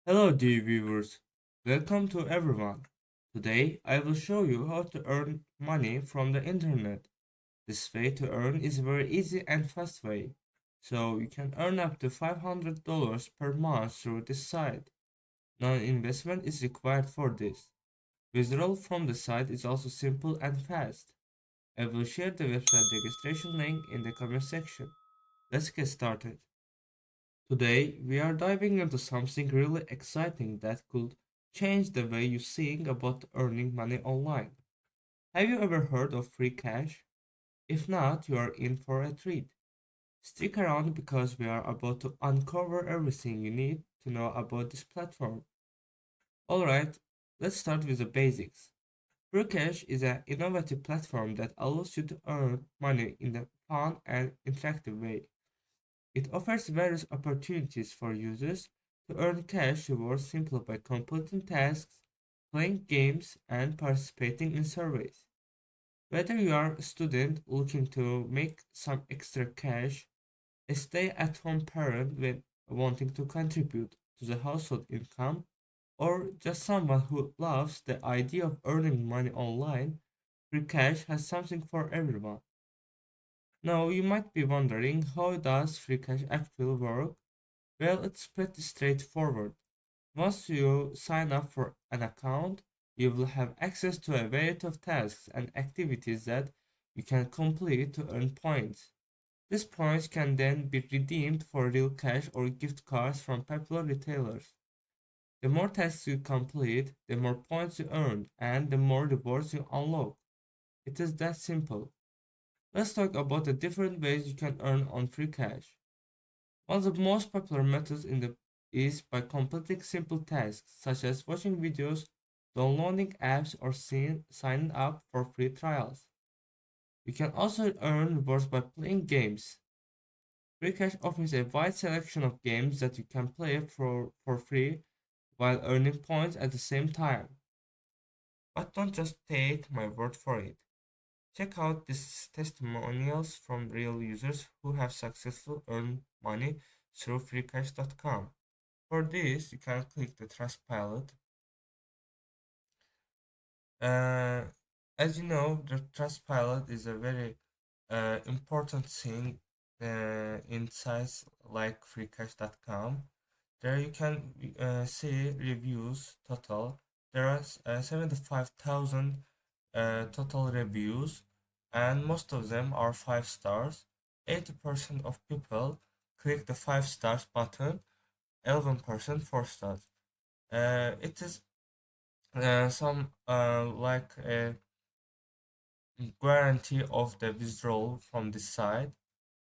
Hello dear viewers, welcome to everyone. Today I will show you how to earn money from the internet. This way to earn is a very easy and fast way. So you can earn up to $500 per month through this site. No investment is required for this. Withdrawal from the site is also simple and fast. I will share the website registration link in the comment section. Let's get started. Today, we are diving into something really exciting that could change the way you think about earning money online. Have you ever heard of free cash? If not, you are in for a treat. Stick around because we are about to uncover everything you need to know about this platform. Alright, let's start with the basics. Free cash is an innovative platform that allows you to earn money in a fun and interactive way. It offers various opportunities for users to earn cash rewards simply by completing tasks, playing games, and participating in surveys. Whether you are a student looking to make some extra cash, a stay-at-home parent wanting to contribute to the household income, or just someone who loves the idea of earning money online, free cash has something for everyone. Now, you might be wondering, how does free cash actually work? Well, it's pretty straightforward. Once you sign up for an account, you will have access to a variety of tasks and activities that you can complete to earn points. These points can then be redeemed for real cash or gift cards from popular retailers. The more tasks you complete, the more points you earn, and the more rewards you unlock. It is that simple. Let's talk about the different ways you can earn on free cash. One of the most popular methods is by completing simple tasks such as watching videos, downloading apps, or signing up for free trials. You can also earn rewards by playing games. Freecash offers a wide selection of games that you can play for free while earning points at the same time. But don't just take my word for it. Check out these testimonials from real users who have successfully earned money through freecash.com. For this, you can click the Trustpilot. Uh, as you know, the Trustpilot is a very important thing in sites like freecash.com. There you can see reviews total. There are 75,000 total reviews, and most of them are 5 stars. 80% of people click the 5 stars button, 11% 4 stars. It is some like a guarantee of the withdrawal from this site.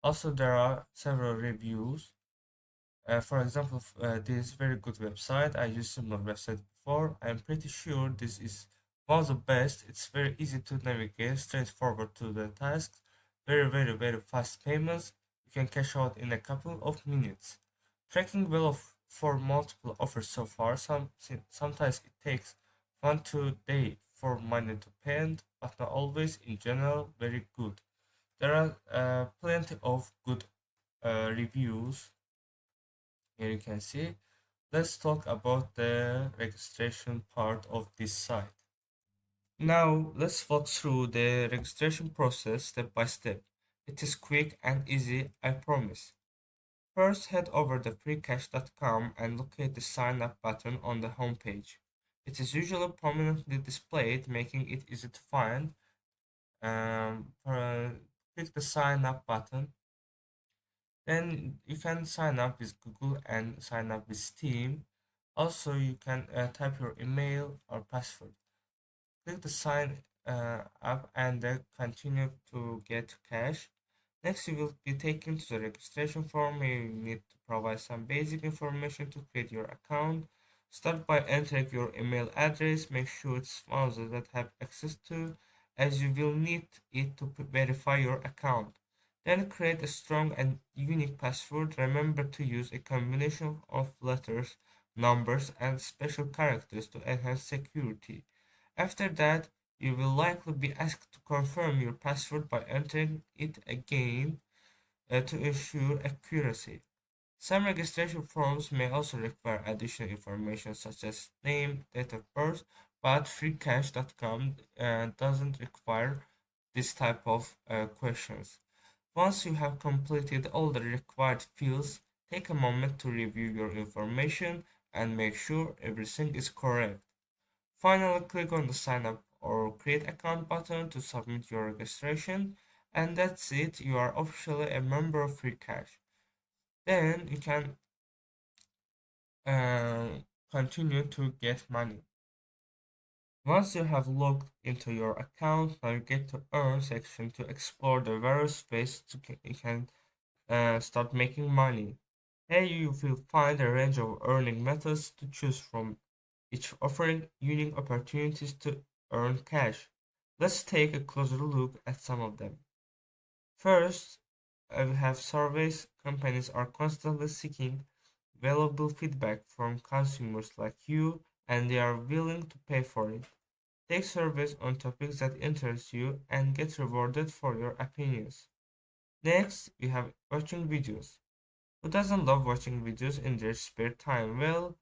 Also, there are several reviews. For example, this very good website. I used similar website before. I'm pretty sure this is one of the best. It's very easy to navigate, straightforward to the tasks. Very fast payments. You can cash out in a couple of minutes. Tracking well for multiple offers so far. Sometimes it takes 1 2 day for money to pay, but not always. In general, very good. There are plenty of good reviews here you can see. Let's talk about the registration part of this site. Now let's walk through the registration process step by step. It is quick and easy, I promise. First, head over to freecash.com and locate the sign up button on the home page. It is usually prominently displayed, making it easy to find. Click the sign up button. Then you can sign up with Google and sign up with Steam. Also, you can type your email or password. Click the sign up and then continue to get cash. Next, you will be taken to the registration form where you need to provide some basic information to create your account. Start by entering your email address. Make sure it's one of those that have access to, as you will need it to verify your account. Then create a strong and unique password. Remember to use a combination of letters, numbers, and special characters to enhance security. After that, you will likely be asked to confirm your password by entering it again to ensure accuracy. Some registration forms may also require additional information such as name, date of birth, but freecash.com doesn't require this type of questions. Once you have completed all the required fields, take a moment to review your information and make sure everything is correct. Finally, click on the sign up or create account button to submit your registration, and that's it. You are officially a member of FreeCash. Then you can uh, continue to get money. Once you have logged into your account, navigate to Earn section to explore the various ways you can start making money. Here you will find a range of earning methods to choose from, each offering unique opportunities to earn cash. Let's take a closer look at some of them. First, we have surveys. Companies are constantly seeking valuable feedback from consumers like you, and they are willing to pay for it. Take surveys on topics that interest you and get rewarded for your opinions. Next, we have watching videos. Who doesn't love watching videos in their spare time? Well,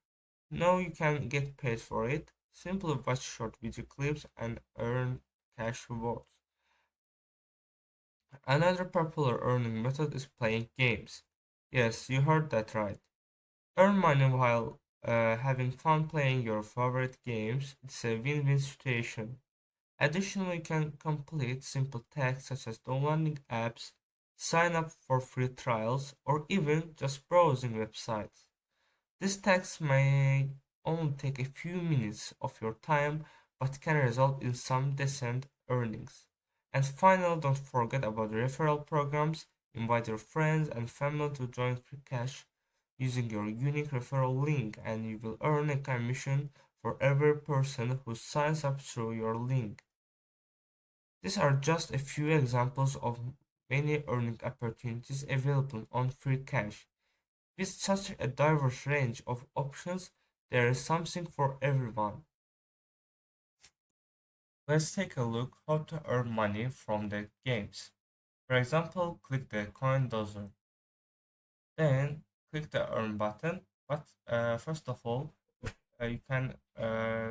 now you can get paid for it. Simply watch short video clips and earn cash rewards. Another popular earning method is playing games. Yes, you heard that right. Earn money while having fun playing your favorite games. It's a win-win situation. Additionally, you can complete simple tasks such as downloading apps, sign up for free trials, or even just browsing websites. These tasks may only take a few minutes of your time but can result in some decent earnings. And finally, don't forget about referral programs. Invite your friends and family to join free cash using your unique referral link, and you will earn a commission for every person who signs up through your link. These are just a few examples of many earning opportunities available on free cash. With such a diverse range of options, there is something for everyone. Let's take a look how to earn money from the games. For example, click the coin dozer. Then click the earn button. But first of all, you can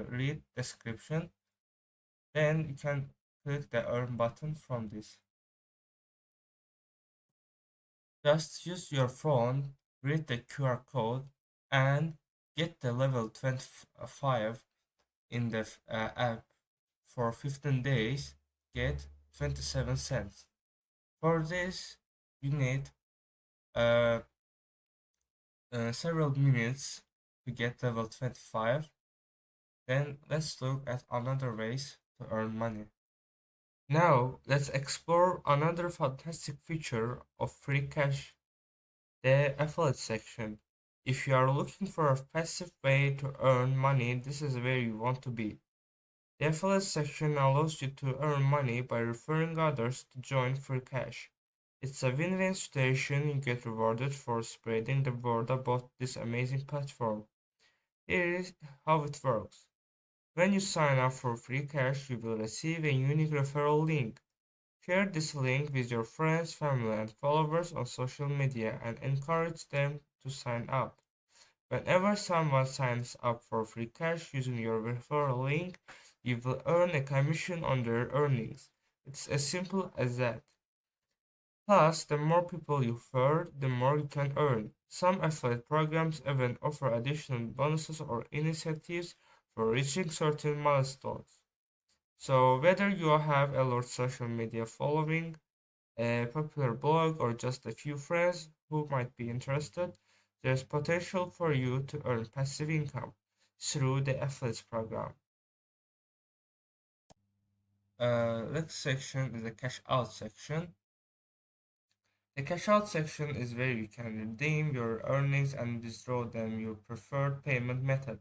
read description. Then you can click the earn button from this. Just use your phone, read the QR code, and get the level 25 in the app for 15 days. Get 27 cents. For this, you need uh, several minutes to get level 25. Then let's look at another ways to earn money. Now, let's explore another fantastic feature of free cash, the affiliate section. If you are looking for a passive way to earn money, this is where you want to be. The affiliate section allows you to earn money by referring others to join free cash. It's a win-win situation. You get rewarded for spreading the word about this amazing platform. Here is how it works. When you sign up for free cash, you will receive a unique referral link. Share this link with your friends, family, and followers on social media and encourage them to sign up. Whenever someone signs up for free cash using your referral link, you will earn a commission on their earnings. It's as simple as that. Plus, the more people you refer, the more you can earn. Some affiliate programs even offer additional bonuses or incentives for reaching certain milestones. So, whether you have a large social media following, a popular blog, or just a few friends who might be interested, there's potential for you to earn passive income through the affiliates program. Next section is the cash out section. The cash out section is where you can redeem your earnings and withdraw them your preferred payment method.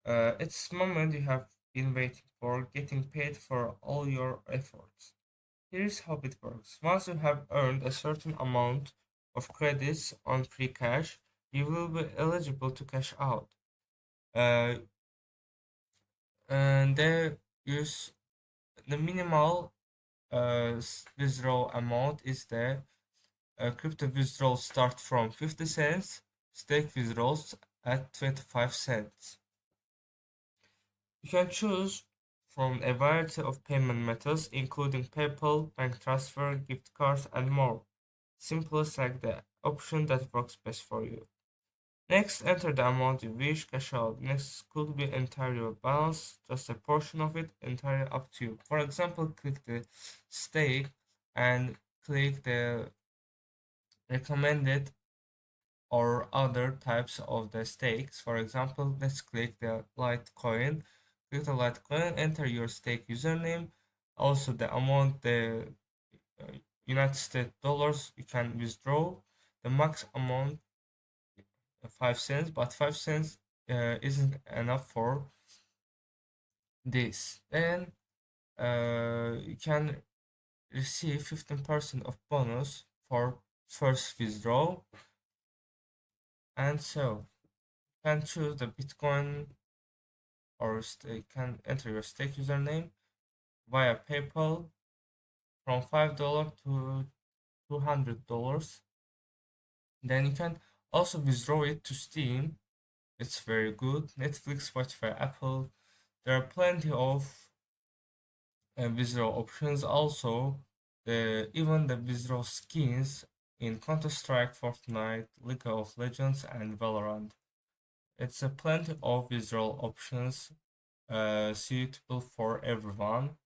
It's the moment you have been waiting for, getting paid for all your efforts. Here's how it works. Once you have earned a certain amount of credits on free cash, you will be eligible to cash out. Uh, and there is the minimal withdrawal amount is there. Crypto withdrawals start from 50 cents, stake withdrawals at 25 cents. You can choose from a variety of payment methods, including PayPal, bank transfer, gift cards, and more. Simply select the option that works best for you. Next, enter the amount you wish cash out. Next could be entire your balance, just a portion of it, entirely up to you. For example, click the stake and click the recommended or other types of the stakes. For example, let's click the Litecoin. Click the Litecoin, enter your stake username, also the amount, the uh, United States dollars you can withdraw, the max amount 5 cents, but 5 cents isn't enough for this. Then you can receive 15% of bonus for first withdrawal, and so you can choose the Bitcoin or stake, can enter your stake username via PayPal from $5 to $200. Then you can also withdraw it to Steam. It's very good. Netflix, Spotify, Apple. There are plenty of withdrawal options. Also, even the withdrawal skins in Counter-Strike, Fortnite, League of Legends, and Valorant. It's a plenty of visual options suitable for everyone.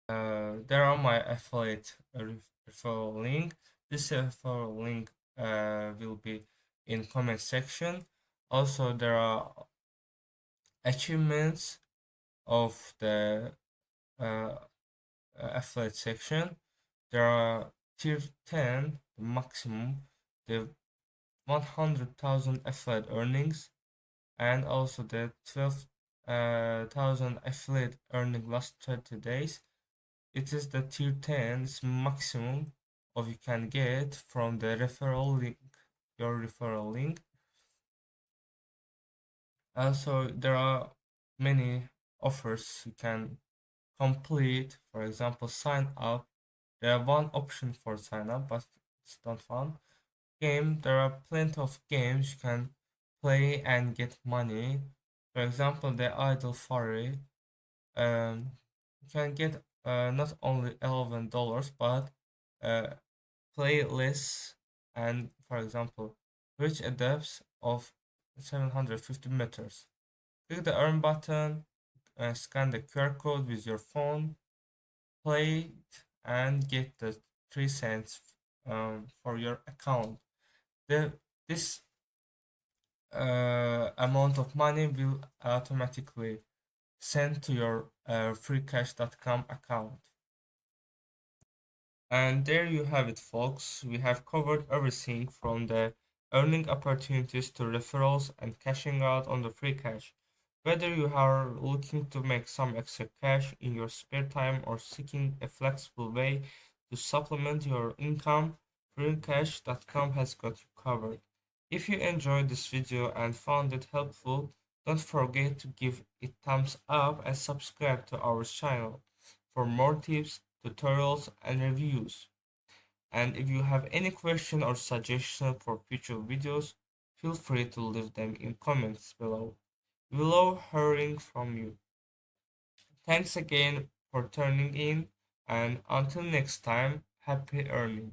There are my affiliate referral link. This referral link will be in comment section. Also, there are achievements of the uh, affiliate section. There are tier 10, the maximum, the 100,000 affiliate earnings, and also the 12,000 affiliate earning last 30 days. It is the tier 10 maximum of you can get from the referral link, your referral link. Also, there are many offers you can complete. For example, sign up. There are one option for sign up, but it's not fun. Game, there are plenty of games you can play and get money. For example, the Idle Furry. You can get not only $11, but uh, playlists and, for example, reach a depth of 750 meters. Click the earn button, scan the QR code with your phone, play it, and get the 3 cents for your account. This amount of money will automatically send to your freecash.com account. And there you have it, folks. We have covered everything from the earning opportunities to referrals and cashing out on the free cash. Whether you are looking to make some extra cash in your spare time or seeking a flexible way to supplement your income, freecash.com has got you covered. If you enjoyed this video and found it helpful, don't forget to give it thumbs up and subscribe to our channel for more tips, tutorials, and reviews. And if you have any question or suggestion for future videos, feel free to leave them in comments below. We love hearing from you. Thanks again for tuning in, and until next time, happy earning.